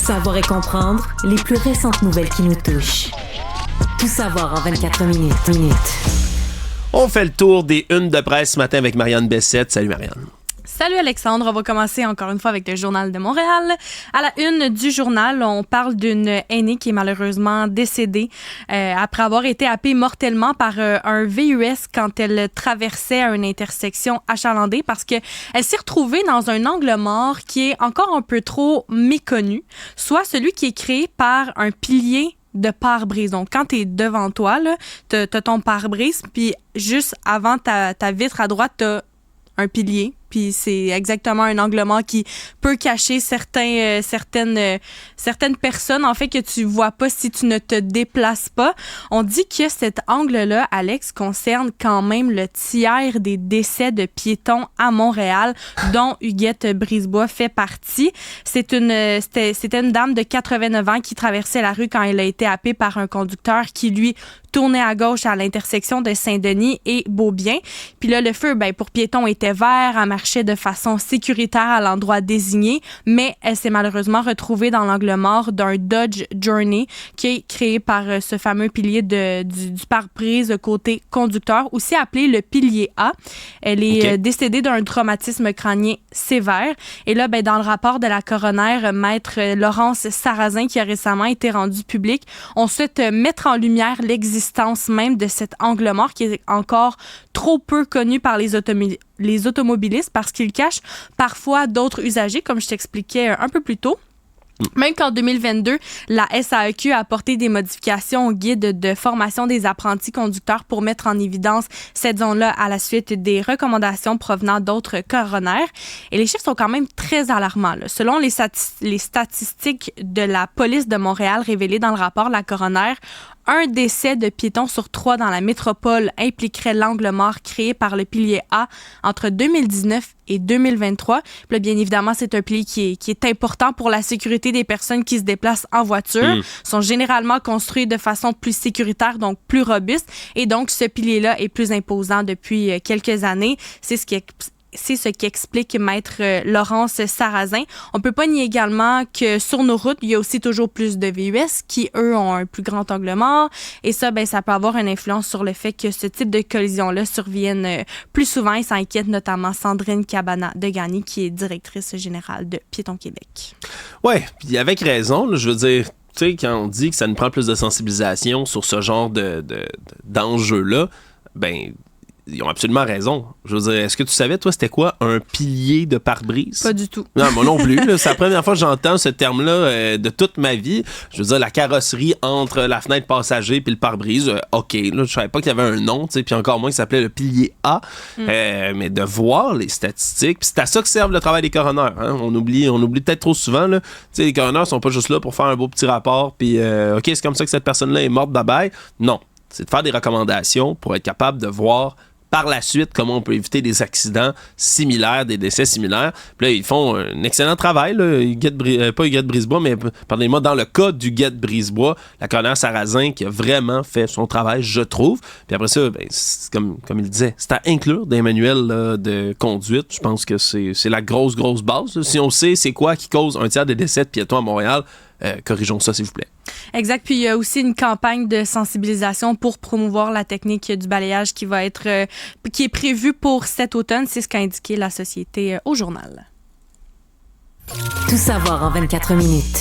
Savoir et comprendre les plus récentes nouvelles qui nous touchent. Tout savoir en 24 minutes. On fait le tour des unes de presse ce matin avec Marianne Bessette. Salut Marianne. Salut Alexandre, on va commencer encore une fois avec le Journal de Montréal. À la une du journal, on parle d'une aînée qui est malheureusement décédée après avoir été happée mortellement par un VUS quand elle traversait une intersection achalandée parce qu'elle s'est retrouvée dans un angle mort qui est encore un peu trop méconnu, soit celui qui est créé par un pilier de pare-brise. Donc, quand tu es devant toi, tu as ton pare-brise, puis juste avant ta vitre à droite, tu as un pilier. Puis c'est exactement un angle mort qui peut cacher certaines personnes, en fait, que tu vois pas si tu ne te déplaces pas. On dit que cet angle-là, Alex, concerne quand même le tiers des décès de piétons à Montréal, dont Huguette Brisebois fait partie. C'était une dame de 89 ans qui traversait la rue quand elle a été happée par un conducteur qui, lui, tournait à gauche à l'intersection de Saint-Denis et Beaubien. Puis là, le feu, pour piétons était vert, elle marchait de façon sécuritaire à l'endroit désigné, mais elle s'est malheureusement retrouvée dans l'angle mort d'un Dodge Journey qui est créé par ce fameux pilier du pare-brise côté conducteur, aussi appelé le pilier A. Elle est décédée d'un traumatisme crânien sévère. Et là, dans le rapport de la coroner, maître Laurence Sarrazin, qui a récemment été rendu public, on souhaite mettre en lumière l'existence même de cet angle mort qui est encore trop peu connu par les automobilistes parce qu'il cache parfois d'autres usagers, comme je t'expliquais un peu plus tôt. Même qu'en 2022, la SAEQ a apporté des modifications au guide de formation des apprentis conducteurs pour mettre en évidence cette zone-là à la suite des recommandations provenant d'autres coroners. Et les chiffres sont quand même très alarmants. Selon les statistiques de la police de Montréal révélées dans le rapport, la coroner, un décès de piétons sur 3 dans la métropole impliquerait l'angle mort créé par le pilier A entre 2019 et 2023. Puis là, bien évidemment, c'est un pilier qui est important pour la sécurité des personnes qui se déplacent en voiture. Sont généralement construits de façon plus sécuritaire, donc plus robuste. Et donc, ce pilier-là est plus imposant depuis quelques années. C'est ce qui explique maître Laurence Sarrazin. On peut pas nier également que sur nos routes, il y a aussi toujours plus de VUS qui, eux, ont un plus grand angle mort. Et ça, ça peut avoir une influence sur le fait que ce type de collision-là surviennent plus souvent. Et ça inquiète notamment Sandrine Cabana-Degani, qui est directrice générale de Piétons Québec. Ouais, puis avec raison, là, je veux dire, tu sais, quand on dit que ça nous prend plus de sensibilisation sur ce genre d'enjeux-là, ils ont absolument raison. Je veux dire, est-ce que tu savais, toi, c'était quoi un pilier de pare-brise? Pas du tout. Non, moi non plus. C'est la première fois que j'entends ce terme-là de toute ma vie. Je veux dire, la carrosserie entre la fenêtre passager puis le pare-brise, OK. Là, je savais pas qu'il y avait un nom, tu sais, puis encore moins qu'il s'appelait le pilier A. Mais de voir les statistiques, puis c'est à ça que serve le travail des coroners. Hein? On oublie peut-être trop souvent. Là. Tu sais, les coroners sont pas juste là pour faire un beau petit rapport, puis OK, c'est comme ça que cette personne-là est morte, bye-bye. Non. C'est de faire des recommandations pour être capable de voir par la suite comment on peut éviter des accidents similaires, des décès similaires. Puis là, ils font un excellent travail, là. Pas Huguette Brisebois, mais pardonnez-moi, dans le cas d'Huguette Brisebois, la coroner Sarrazin qui a vraiment fait son travail, je trouve. Puis après ça, c'est comme il disait, c'est à inclure des manuels de conduite. Je pense que c'est la grosse base. Là. Si on sait c'est quoi qui cause un tiers des décès de piétons à Montréal, corrigeons ça, s'il vous plaît. Exact. Puis il y a aussi une campagne de sensibilisation pour promouvoir la technique du balayage qui est prévue pour cet automne. C'est ce qu'a indiqué la société au journal. Tout savoir en 24 minutes.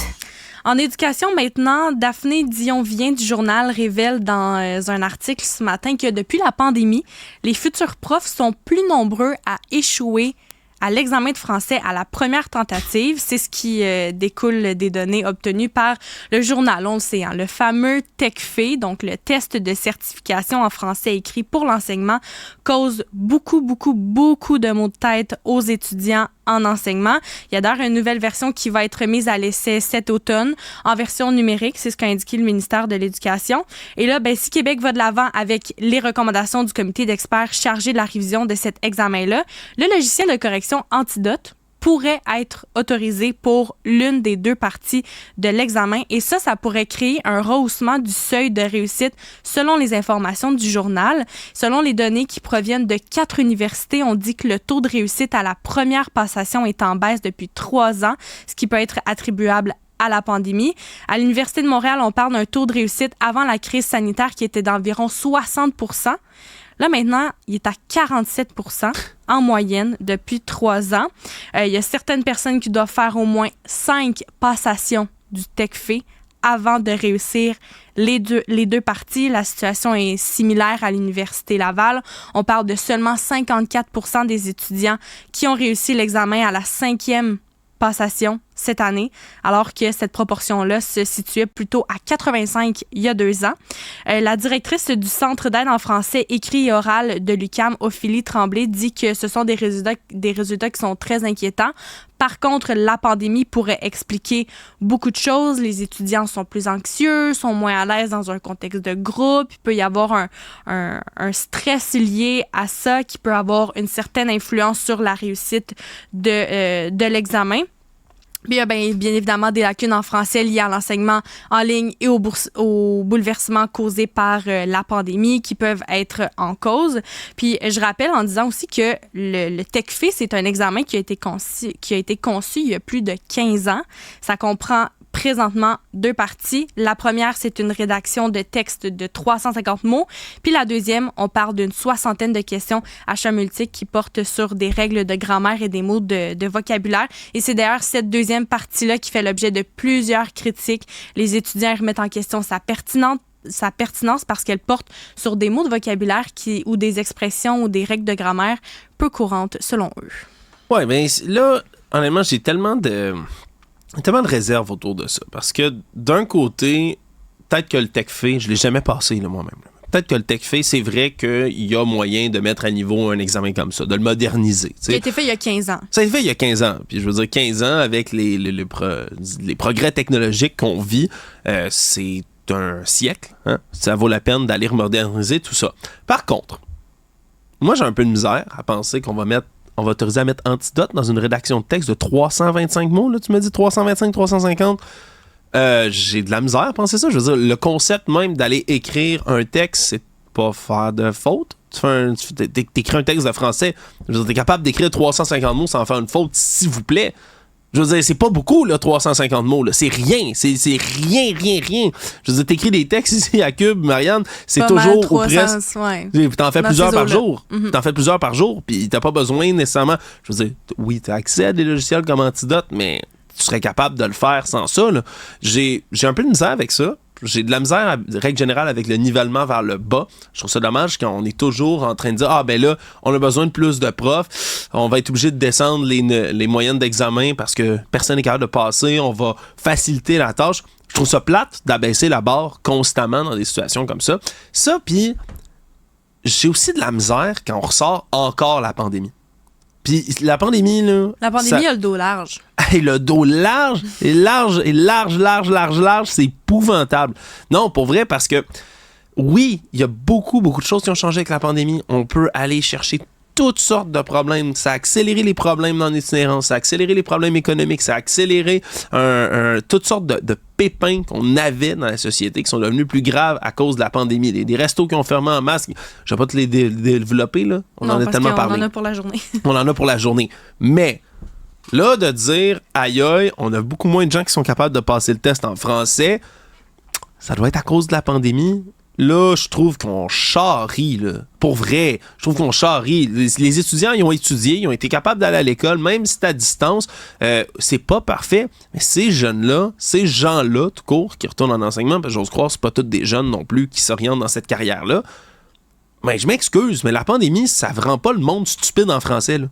En éducation maintenant, Daphné Dion-Vien du journal révèle dans un article ce matin que depuis la pandémie, les futurs profs sont plus nombreux à échouer à l'examen de français à la première tentative. C'est ce qui découle des données obtenues par le journal. On le sait, le fameux TECFE, donc le test de certification en français écrit pour l'enseignement, cause beaucoup de maux de tête aux étudiants en enseignement. Il y a d'ailleurs une nouvelle version qui va être mise à l'essai cet automne en version numérique. C'est ce qu'a indiqué le ministère de l'Éducation. Et là, si Québec va de l'avant avec les recommandations du comité d'experts chargé de la révision de cet examen-là, le logiciel de correction Antidote pourrait être autorisé pour l'une des deux parties de l'examen. Et ça pourrait créer un rehaussement du seuil de réussite selon les informations du journal. Selon les données qui proviennent de 4 universités, on dit que le taux de réussite à la première passation est en baisse depuis 3 ans, ce qui peut être attribuable à la pandémie. À l'Université de Montréal, on parle d'un taux de réussite avant la crise sanitaire qui était d'environ 60 %. Là, maintenant, il est à 47 % en moyenne depuis 3 ans. Il y a certaines personnes qui doivent faire au moins 5 passations du TECFE avant de réussir les deux parties. La situation est similaire à l'Université Laval. On parle de seulement 54 % des étudiants qui ont réussi l'examen à la 5e passation cette année, alors que cette proportion-là se situait plutôt à 85 il y a 2 ans. La directrice du Centre d'aide en français écrit et oral de l'UQAM, Ophélie Tremblay, dit que ce sont des résultats qui sont très inquiétants. Par contre, la pandémie pourrait expliquer beaucoup de choses. Les étudiants sont plus anxieux, sont moins à l'aise dans un contexte de groupe. Il peut y avoir un stress lié à ça qui peut avoir une certaine influence sur la réussite de l'examen. Puis il y a bien évidemment des lacunes en français liées à l'enseignement en ligne et au bouleversement causé par la pandémie qui peuvent être en cause. Puis je rappelle en disant aussi que le TECFE, c'est un examen qui a été conçu il y a plus de 15 ans. Ça comprend présentement 2 parties. La première, c'est une rédaction de texte de 350 mots. Puis la deuxième, on parle d'une 60aine de questions à choix multiples qui portent sur des règles de grammaire et des mots de vocabulaire. Et c'est d'ailleurs cette deuxième partie-là qui fait l'objet de plusieurs critiques. Les étudiants remettent en question sa pertinence parce qu'elle porte sur des mots de vocabulaire ou des expressions ou des règles de grammaire peu courantes selon eux. Ouais, mais là, honnêtement, j'ai tellement de réserves autour de ça. Parce que d'un côté, peut-être que le TECFE, je ne l'ai jamais passé là, moi-même. Peut-être que le TECFE, c'est vrai qu'il y a moyen de mettre à niveau un examen comme ça, de le moderniser. T'sais. Ça a été fait il y a 15 ans. Ça a été fait il y a 15 ans. Puis je veux dire, 15 ans, avec les progrès technologiques qu'on vit, c'est un siècle. Hein? Ça vaut la peine d'aller moderniser tout ça. Par contre, moi, j'ai un peu de misère à penser qu'on va autoriser à mettre Antidote dans une rédaction de texte de 325 mots. Là, tu me dis 325, 350. J'ai de la misère à penser ça. Je veux dire, le concept même d'aller écrire un texte, c'est pas faire de faute. T'écris un texte de français. Je veux dire, t'es capable d'écrire 350 mots sans faire une faute, s'il vous plaît. Je veux dire, c'est pas beaucoup, là, 350 mots. Là. C'est rien. C'est rien. Je veux dire, t'écris des textes ici à Cube, Marianne, c'est pas toujours ou presque. Ouais. T'en fais plusieurs par jour. Mm-hmm. T'en fais plusieurs par jour, puis t'as pas besoin nécessairement. Je veux dire, oui, t'as accès à des logiciels comme Antidote, mais tu serais capable de le faire sans ça. Là. J'ai un peu de misère avec ça. J'ai de la misère, règle générale, avec le nivellement vers le bas. Je trouve ça dommage qu'on est toujours en train de dire « Ah, ben là, on a besoin de plus de profs. On va être obligé de descendre les moyennes d'examen parce que personne n'est capable de passer. On va faciliter la tâche. » Je trouve ça plate d'abaisser la barre constamment dans des situations comme ça. Ça, puis j'ai aussi de la misère quand on ressort encore la pandémie. Puis la pandémie, là... La pandémie a le dos large. Hey, le dos large, large, c'est épouvantable. Non, pour vrai, parce que oui, il y a beaucoup de choses qui ont changé avec la pandémie. On peut aller chercher toutes sortes de problèmes. Ça a accéléré les problèmes dans l'itinérance, ça a accéléré les problèmes économiques, ça a accéléré toutes sortes de pépins qu'on avait dans la société qui sont devenus plus graves à cause de la pandémie. Des restos qui ont fermé en masse, je vais pas te les développer, là. On en a tellement parlé. On en a pour la journée. On en a pour la journée. Mais là, de dire, aïe, on a beaucoup moins de gens qui sont capables de passer le test en français, ça doit être à cause de la pandémie. Là, je trouve qu'on charrie, là. Pour vrai, je trouve qu'on charrie. Les étudiants, ils ont étudié, ils ont été capables d'aller à l'école, même si c'est à distance. C'est pas parfait, mais ces jeunes-là, ces gens-là, tout court, qui retournent en enseignement, parce que j'ose croire que c'est pas tous des jeunes non plus qui s'orientent dans cette carrière-là. Mais je m'excuse, mais la pandémie, ça ne rend pas le monde stupide en français, là.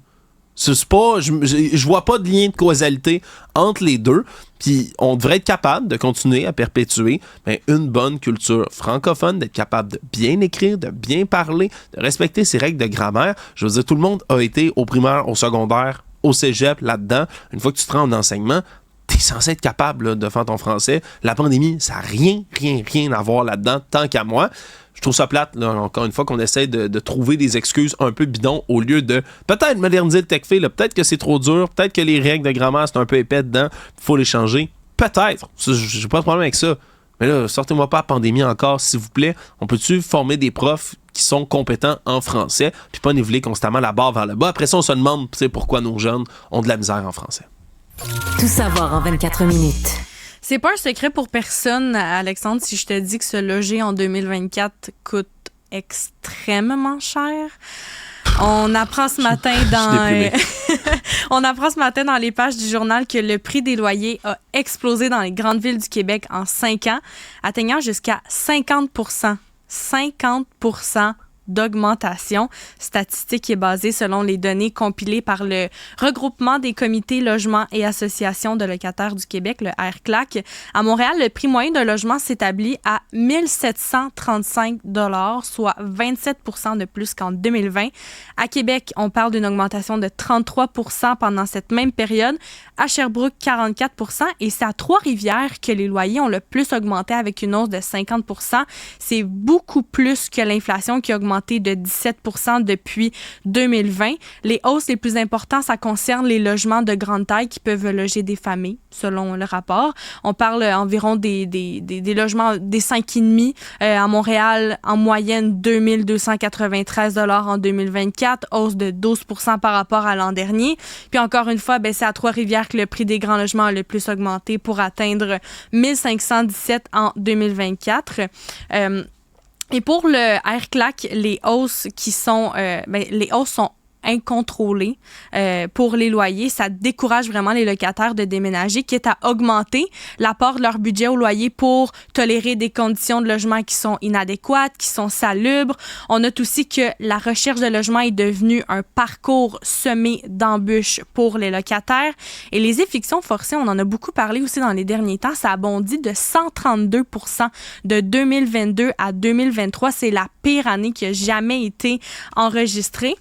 C'est pas, je vois pas de lien de causalité entre les deux. Puis on devrait être capable de continuer à perpétuer une bonne culture francophone, d'être capable de bien écrire, de bien parler, de respecter ses règles de grammaire. Je veux dire, tout le monde a été au primaire, au secondaire, au cégep, là-dedans. Une fois que tu te rends en enseignement, t'es censé être capable là, de faire ton français. La pandémie, ça n'a rien à voir là-dedans, tant qu'à moi. Je trouve ça plate, là, encore une fois, qu'on essaie de trouver des excuses un peu bidons au lieu de peut-être moderniser le TECFE, là, peut-être que c'est trop dur, peut-être que les règles de grammaire, c'est un peu épais dedans, il faut les changer. Peut-être, j'ai pas de problème avec ça. Mais là, sortez-moi pas la pandémie encore, s'il vous plaît. On peut-tu former des profs qui sont compétents en français, puis pas niveler constamment la barre vers le bas? Après ça, on se demande pourquoi nos jeunes ont de la misère en français. Tout savoir en 24 minutes. C'est pas un secret pour personne, Alexandre, si je te dis que se loger en 2024 coûte extrêmement cher. On apprend ce matin on apprend ce matin dans les pages du journal que le prix des loyers a explosé dans les grandes villes du Québec en 5 ans, atteignant jusqu'à 50%. 50% d'augmentation. Statistique qui est basée selon les données compilées par le regroupement des comités logements et associations de locataires du Québec, le RCLAC. À Montréal, le prix moyen d'un logement s'établit à 1 735 $, soit 27% de plus qu'en 2020. À Québec, on parle d'une augmentation de 33% pendant cette même période. À Sherbrooke, 44%. Et c'est à Trois-Rivières que les loyers ont le plus augmenté avec une hausse de 50%. C'est beaucoup plus que l'inflation qui a augmenté de 17% depuis 2020. Les hausses les plus importantes, ça concerne les logements de grande taille qui peuvent loger des familles, selon le rapport. On parle environ des logements des 5,5 à Montréal, en moyenne 2 293 $ en 2024, hausse de 12% par rapport à l'an dernier. Puis encore une fois, c'est à Trois-Rivières que le prix des grands logements a le plus augmenté pour atteindre 1 517 en 2024. Et pour le RCLAC, les hausses sont incontrôlées pour les loyers. Ça décourage vraiment les locataires de déménager, quitte à augmenter l'apport de leur budget au loyer pour tolérer des conditions de logement qui sont inadéquates, qui sont salubres. On note aussi que la recherche de logement est devenue un parcours semé d'embûches pour les locataires. Et les évictions forcées, on en a beaucoup parlé aussi dans les derniers temps, ça a bondi de 132% de 2022 à 2023. C'est la pire année qui a jamais été enregistrée.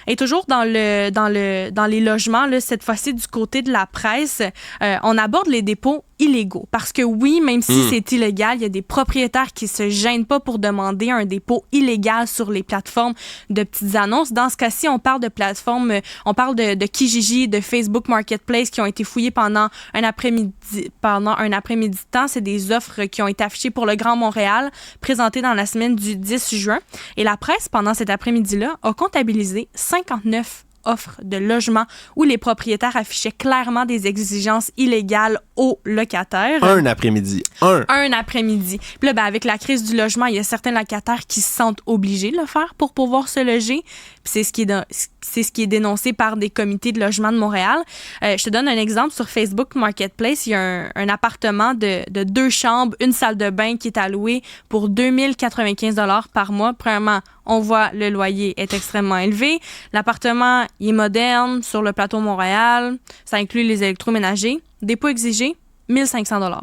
Et toujours dans les logements, là, cette fois-ci du côté de la presse, on aborde les dépôts illégaux. Parce que oui, même si c'est illégal, il y a des propriétaires qui se gênent pas pour demander un dépôt illégal sur les plateformes de petites annonces. Dans ce cas-ci, on parle de plateformes, on parle de Kijiji, de Facebook Marketplace qui ont été fouillées pendant un après-midi de temps. C'est des offres qui ont été affichées pour le Grand Montréal, présentées dans la semaine du 10 juin. Et la presse, pendant cet après-midi-là, a comptabilisé 59 offres de logement où les propriétaires affichaient clairement des exigences illégales aux locataires. Un après-midi. Un après-midi. Puis là, avec la crise du logement, il y a certains locataires qui se sentent obligés de le faire pour pouvoir se loger. Puis c'est ce qui est dénoncé par des comités de logement de Montréal. Je te donne un exemple. Sur Facebook Marketplace, il y a un appartement de 2 chambres, une salle de bain qui est alloué pour 2 095 $ par mois. Premièrement, on voit le loyer est extrêmement élevé. L'appartement, il est moderne, sur le plateau Montréal. Ça inclut les électroménagers. Dépôt exigé, 1 500 $.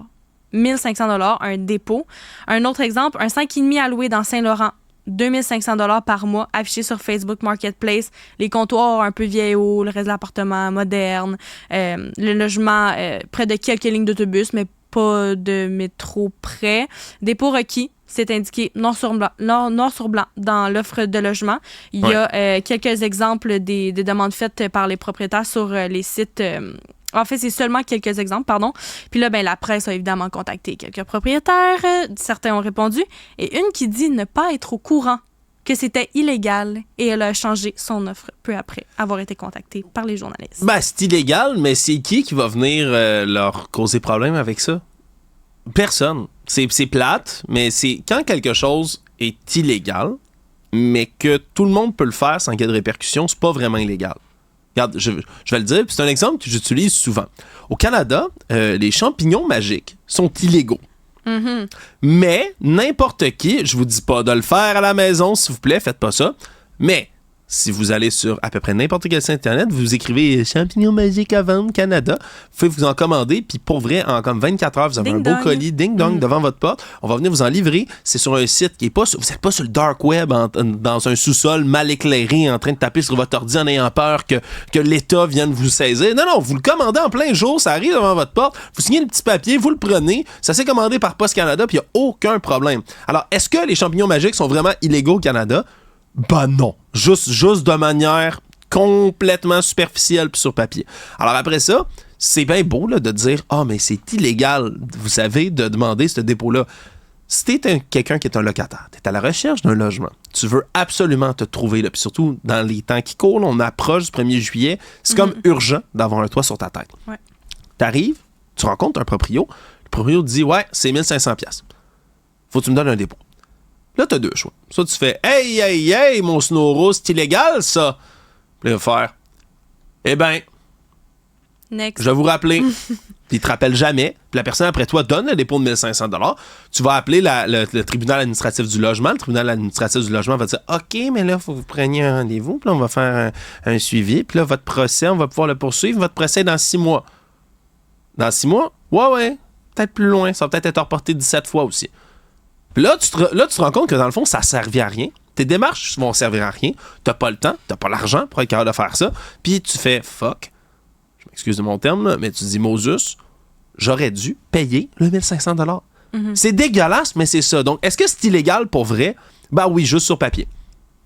1 500 $, un dépôt. Un autre exemple, un 5,5 alloué dans Saint-Laurent. 2 500 $ par mois, affiché sur Facebook Marketplace. Les comptoirs un peu vieillots, le reste de l'appartement moderne. Le logement près de quelques lignes d'autobus, mais pas de métro près. Dépôt requis. C'est indiqué noir sur blanc dans l'offre de logement. Il y a quelques exemples des demandes faites par les propriétaires sur les sites. En fait, c'est seulement quelques exemples, pardon. Puis là, la presse a évidemment contacté quelques propriétaires. Certains ont répondu. Et une qui dit ne pas être au courant que c'était illégal et elle a changé son offre peu après avoir été contactée par les journalistes. C'est illégal, mais c'est qui va venir leur causer problème avec ça? Personne. C'est plate, mais c'est quand quelque chose est illégal, mais que tout le monde peut le faire sans qu'il y ait de répercussions, c'est pas vraiment illégal. Regarde, je vais le dire, puis c'est un exemple que j'utilise souvent. Au Canada, les champignons magiques sont illégaux. Mm-hmm. Mais n'importe qui, je vous dis pas de le faire à la maison, s'il vous plaît, faites pas ça, mais si vous allez sur à peu près n'importe quel site internet, vous écrivez champignons magiques à vendre Canada, vous pouvez vous en commander, puis pour vrai, en comme 24 heures, vous avez un beau colis ding-dong devant votre porte. On va venir vous en livrer. C'est sur un site qui est pas... Vous n'êtes pas sur le dark web, dans un sous-sol mal éclairé, en train de taper sur votre ordi en ayant peur que l'État vienne vous saisir. Non, vous le commandez en plein jour, ça arrive devant votre porte, vous signez le petit papier, vous le prenez, ça s'est commandé par Post Canada, puis il n'y a aucun problème. Alors, est-ce que les champignons magiques sont vraiment illégaux au Canada? Non. Juste de manière complètement superficielle puis sur papier. Alors après ça, c'est bien beau là, de dire « Ah, mais c'est illégal, vous savez, de demander ce dépôt-là. » Si t'es quelqu'un qui est un locataire, t'es à la recherche d'un logement, tu veux absolument te trouver, là, puis surtout dans les temps qui courent, on approche du 1er juillet, c'est comme urgent d'avoir un toit sur ta tête. Ouais. T'arrives, tu rencontres un proprio, le proprio te dit, ouais, c'est 1500$. Faut que tu me donnes un dépôt. Là, t'as 2 choix. Soit tu fais, hey, mon snoro, c'est illégal, ça. Puis il va faire, eh ben, Next. je vais vous rappeler. Puis il te rappelle jamais. Puis la personne après toi donne le dépôt de 1500$. Tu vas appeler le tribunal administratif du logement. Le tribunal administratif du logement va dire, OK, mais là, il faut que vous preniez un rendez-vous. Puis là, on va faire un suivi. Puis là, votre procès, on va pouvoir le poursuivre. Votre procès est dans 6 mois. Dans 6 mois? Ouais. Peut-être plus loin. Ça va peut-être être reporté 17 fois aussi. Puis là, tu te rends compte que dans le fond, ça ne servait à rien. Tes démarches vont servir à rien. T'as pas le temps, t'as pas l'argent pour être capable de faire ça. Puis tu fais fuck. Je m'excuse de mon terme, là, mais tu dis Moses, j'aurais dû payer le 1500$. Mm-hmm. C'est dégueulasse, mais c'est ça. Donc, est-ce que c'est illégal pour vrai? Ben oui, juste sur papier.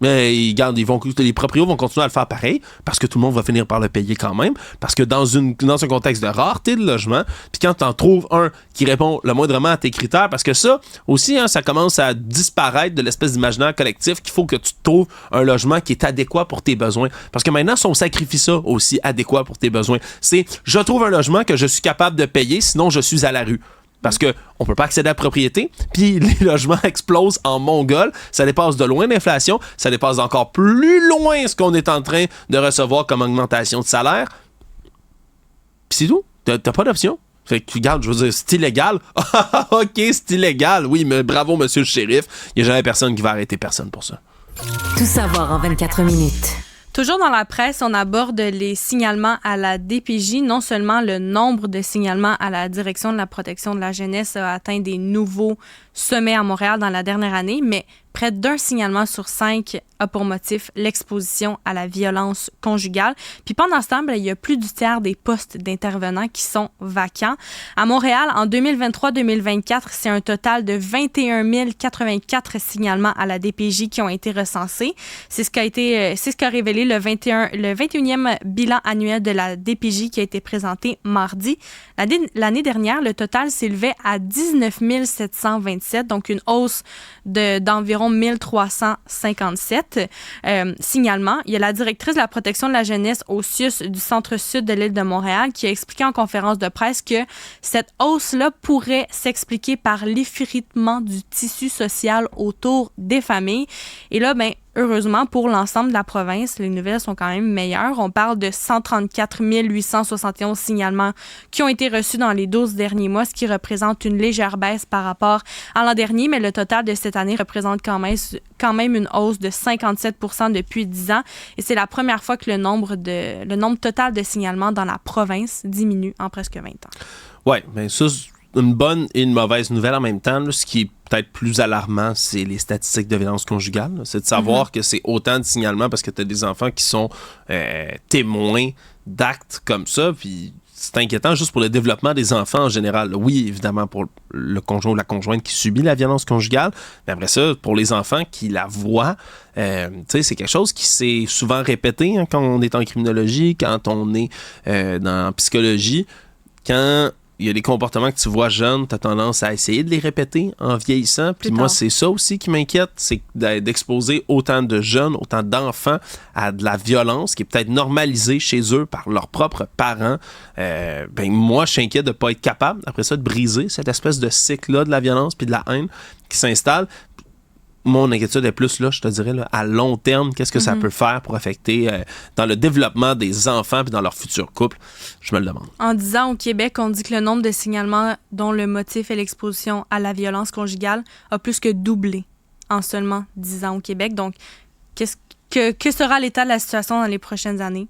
Mais les propriétaires vont continuer à le faire pareil parce que tout le monde va finir par le payer quand même. Parce que dans un contexte de rareté de logement, puis quand tu en trouves un qui répond le moindrement à tes critères, parce que ça aussi, ça commence à disparaître de l'espèce d'imaginaire collectif qu'il faut que tu trouves un logement qui est adéquat pour tes besoins. Parce que maintenant, on sacrifie ça aussi, adéquat pour tes besoins. C'est je trouve un logement que je suis capable de payer, sinon je suis à la rue. Parce qu'on ne peut pas accéder à la propriété, puis les logements explosent en mongol. Ça dépasse de loin l'inflation, ça dépasse encore plus loin ce qu'on est en train de recevoir comme augmentation de salaire. Puis c'est tout. T'as pas d'option. Fait que, regarde, je veux dire, c'est illégal. OK, c'est illégal. Oui, mais bravo, monsieur le shérif. Il n'y a jamais personne qui va arrêter personne pour ça. Tout savoir en 24 minutes. Toujours dans la presse, on aborde les signalements à la DPJ. Non seulement le nombre de signalements à la Direction de la protection de la jeunesse a atteint des nouveaux sommets à Montréal dans la dernière année, mais près d'1 signalement sur 5 a pour motif l'exposition à la violence conjugale. Puis pendant ce temps, il y a plus du tiers des postes d'intervenants qui sont vacants. À Montréal, en 2023-2024, c'est un total de 21 084 signalements à la DPJ qui ont été recensés. C'est ce qu'a révélé le 21e bilan annuel de la DPJ qui a été présenté mardi. L'année dernière, le total s'élevait à 19 727, donc une hausse d'environ 1357 signalements. Il y a la directrice de la protection de la jeunesse au CIUS du centre-sud de l'île de Montréal qui a expliqué en conférence de presse que cette hausse-là pourrait s'expliquer par l'effritement du tissu social autour des familles. Et là, heureusement, pour l'ensemble de la province, les nouvelles sont quand même meilleures. On parle de 134 871 signalements qui ont été reçus dans les 12 derniers mois, ce qui représente une légère baisse par rapport à l'an dernier, mais le total de cette année représente quand même une hausse de 57 % depuis 10 ans. Et c'est la première fois que le nombre total de signalements dans la province diminue en presque 20 ans. Oui, bien ça, une bonne et une mauvaise nouvelle en même temps. Là, ce qui est peut-être plus alarmant, c'est les statistiques de violence conjugale. Là. C'est de savoir que c'est autant de signalements parce que tu as des enfants qui sont témoins d'actes comme ça. Puis c'est inquiétant juste pour le développement des enfants en général. Oui, évidemment, pour le conjoint ou la conjointe qui subit la violence conjugale. Mais après ça, pour les enfants qui la voient, c'est quelque chose qui s'est souvent répété quand on est en criminologie, quand on est en psychologie. Quand il y a des comportements que tu vois jeunes, tu as tendance à essayer de les répéter en vieillissant. Puis moi, c'est ça aussi qui m'inquiète, c'est d'exposer autant de jeunes, autant d'enfants à de la violence qui est peut-être normalisée chez eux par leurs propres parents. Moi, je suis inquiet de ne pas être capable, après ça, de briser cette espèce de cycle-là de la violence puis de la haine qui s'installe. Mon inquiétude est plus, là, je te dirais, là, à long terme, qu'est-ce que ça peut faire pour affecter dans le développement des enfants et dans leur futur couple? Je me le demande. En 10 ans, au Québec, on dit que le nombre de signalements dont le motif est l'exposition à la violence conjugale a plus que doublé en seulement 10 ans au Québec. Donc, que sera l'état de la situation dans les prochaines années?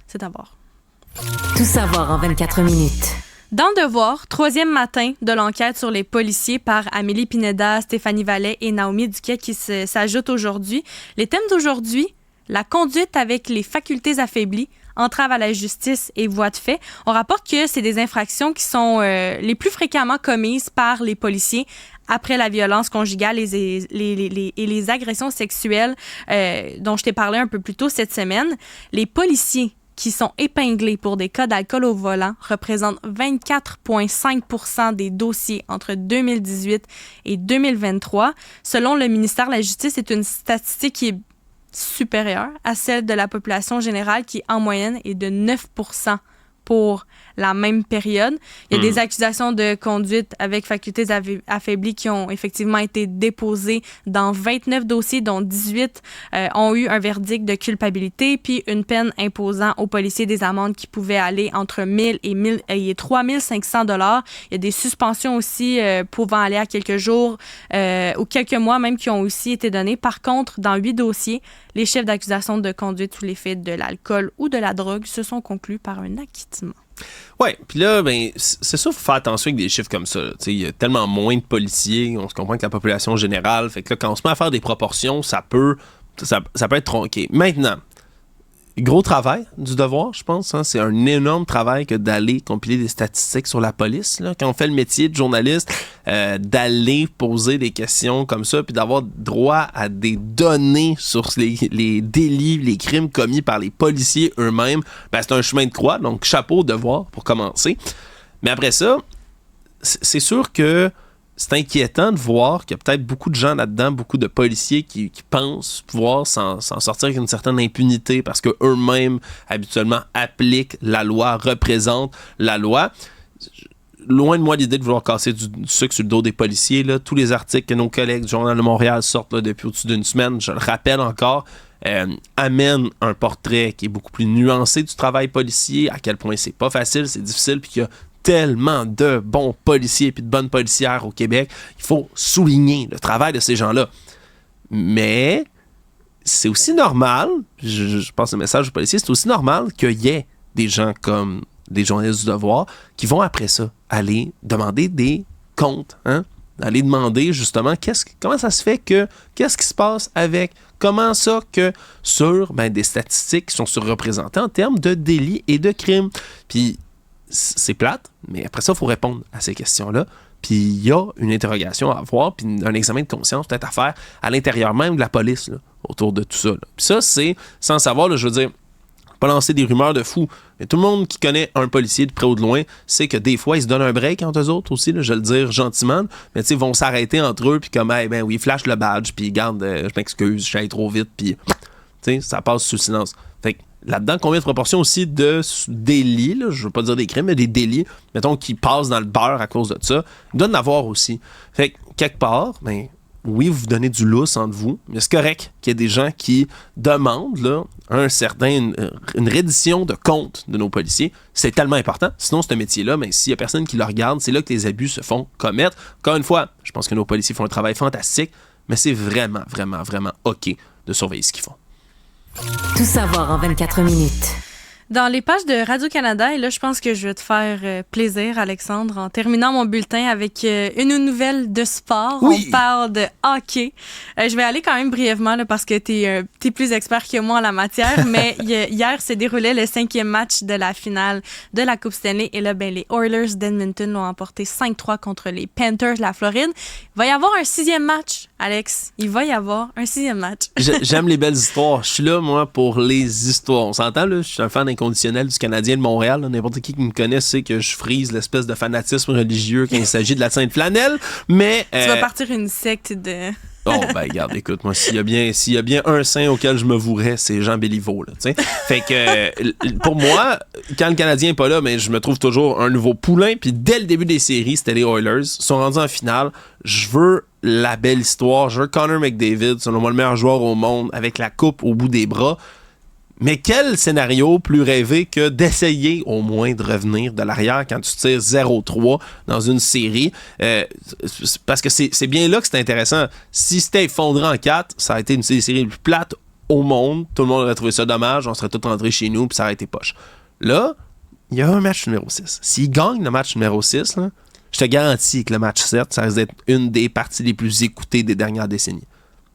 C'est à voir. Tout savoir en 24 minutes. Dans Devoir, 3e matin de l'enquête sur les policiers par Amélie Pineda, Stéphanie Vallet et Naomi Duquet qui s'ajoutent aujourd'hui. Les thèmes d'aujourd'hui, la conduite avec les facultés affaiblies, entrave à la justice et voies de fait. On rapporte que c'est des infractions qui sont les plus fréquemment commises par les policiers après la violence conjugale et les agressions sexuelles dont je t'ai parlé un peu plus tôt cette semaine. Les policiers qui sont épinglés pour des cas d'alcool au volant représentent 24,5 % des dossiers entre 2018 et 2023. Selon le ministère de la Justice, c'est une statistique qui est supérieure à celle de la population générale qui, en moyenne, est de 9 % pour la même période. Il y a des accusations de conduite avec facultés affaiblies qui ont effectivement été déposées dans 29 dossiers, dont 18 ont eu un verdict de culpabilité, puis une peine imposant aux policiers des amendes qui pouvaient aller entre 1 000 et 3 500 $. Il y a des suspensions aussi pouvant aller à quelques jours ou quelques mois même qui ont aussi été données. Par contre, dans 8 dossiers, les chefs d'accusation de conduite sous l'effet de l'alcool ou de la drogue se sont conclus par un acquittement. Ouais, puis là, ben, c'est sûr, il faut faire attention avec des chiffres comme ça. Il y a tellement moins de policiers, on se comprend que la population générale, fait que là, quand on se met à faire des proportions, ça peut être tronqué. Maintenant, gros travail du devoir, je pense. Hein? C'est un énorme travail que d'aller compiler des statistiques sur la police. Là. Quand on fait le métier de journaliste, d'aller poser des questions comme ça, puis d'avoir droit à des données sur les délits, les crimes commis par les policiers eux-mêmes, ben, c'est un chemin de croix. Donc, chapeau devoir pour commencer. Mais après ça, c'est sûr que c'est inquiétant de voir qu'il y a peut-être beaucoup de gens là-dedans, beaucoup de policiers qui pensent pouvoir s'en sortir avec une certaine impunité parce qu'eux-mêmes, habituellement, appliquent la loi, représentent la loi. Loin de moi l'idée de vouloir casser du sucre sur le dos des policiers. Là. Tous les articles que nos collègues du Journal de Montréal sortent là, depuis au-dessus d'une semaine, je le rappelle encore, amènent un portrait qui est beaucoup plus nuancé du travail policier, à quel point c'est pas facile, c'est difficile, puis qu'il y a tellement de bons policiers et de bonnes policières au Québec. Il faut souligner le travail de ces gens-là. Mais c'est aussi normal, je passe le message aux policiers, c'est aussi normal qu'il y ait des gens comme des journalistes du devoir qui vont après ça aller demander des comptes, hein? Aller demander justement comment ça se fait que, qu'est-ce qui se passe avec, comment ça que sur des statistiques qui sont surreprésentées en termes de délits et de crimes. Puis c'est plate, mais après ça, il faut répondre à ces questions-là. Puis il y a une interrogation à avoir, puis un examen de conscience peut-être à faire à l'intérieur même de la police, là, autour de tout ça. Là. Puis ça, c'est, sans savoir, là, je veux dire, pas lancer des rumeurs de fou, mais tout le monde qui connaît un policier de près ou de loin sait que des fois, ils se donnent un break entre eux autres aussi, là, je vais le dire gentiment, mais tu sais, ils vont s'arrêter entre eux, puis comme, ben oui, flash le badge, puis garde, je m'excuse, je suis allé trop vite, puis tu sais, ça passe sous silence. Fait que là-dedans, combien de proportions aussi de délits, là, je veux pas dire des crimes, mais des délits, mettons, qui passent dans le beurre à cause de ça, il doit en avoir aussi. Fait que, quelque part, oui, vous donnez du lousse entre vous, mais c'est correct qu'il y ait des gens qui demandent là, une reddition de compte de nos policiers. C'est tellement important. Sinon, ce métier-là, s'il y a personne qui le regarde, c'est là que les abus se font commettre. Encore une fois, je pense que nos policiers font un travail fantastique, mais c'est vraiment, vraiment, vraiment OK de surveiller ce qu'ils font. Tout savoir en 24 minutes. Dans les pages de Radio-Canada, et là, je pense que je vais te faire plaisir, Alexandre, en terminant mon bulletin avec une nouvelle de sport. Oui. On parle de hockey. Je vais aller quand même brièvement là, parce que t'es plus expert que moi en la matière, mais hier se déroulait le 5e match de la finale de la Coupe Stanley et là, les Oilers d'Edmonton l'ont emporté 5-3 contre les Panthers de la Floride. Il va y avoir un 6e match, Alex. Il va y avoir un 6e match. J'aime les belles histoires. Je suis là, moi, pour les histoires. On s'entend, là? Je suis un fan inconditionnel du Canadien de Montréal. Là. N'importe qui me connaît sait que je frise l'espèce de fanatisme religieux quand il s'agit de la Sainte Flanelle. Mais tu vas partir une secte de... Oh, regarde, écoute, moi, s'il y a bien un saint auquel je me vouerais, c'est Jean Béliveau, là, tu sais. Fait que, pour moi, quand le Canadien est pas là, je me trouve toujours un nouveau poulain, puis dès le début des séries, c'était les Oilers, ils sont rendus en finale, je veux la belle histoire, je veux Connor McDavid, selon moi le meilleur joueur au monde, avec la coupe au bout des bras. Mais quel scénario plus rêvé que d'essayer au moins de revenir de l'arrière quand tu tires 0-3 dans une série. Parce que c'est bien là que c'est intéressant. Si c'était effondré en 4, ça a été une des séries les plus plates au monde. Tout le monde aurait trouvé ça dommage. On serait tous rentrés chez nous puis ça aurait été poche. Là, il y a un match numéro 6. S'il gagne le match numéro 6, là, je te garantis que le match 7, ça risque d'être une des parties les plus écoutées des dernières décennies.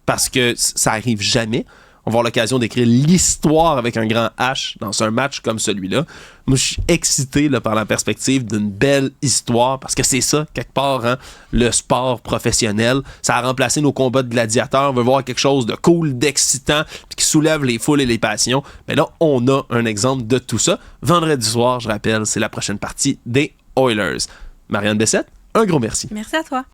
Parce que ça arrive jamais. On va avoir l'occasion d'écrire l'histoire avec un grand H dans un match comme celui-là. Moi, je suis excité là, par la perspective d'une belle histoire parce que c'est ça, quelque part, hein, le sport professionnel. Ça a remplacé nos combats de gladiateurs. On veut voir quelque chose de cool, d'excitant, puis qui soulève les foules et les passions. Mais là, on a un exemple de tout ça. Vendredi soir, je rappelle, c'est la prochaine partie des Oilers. Marianne Bessette, un gros merci. Merci à toi.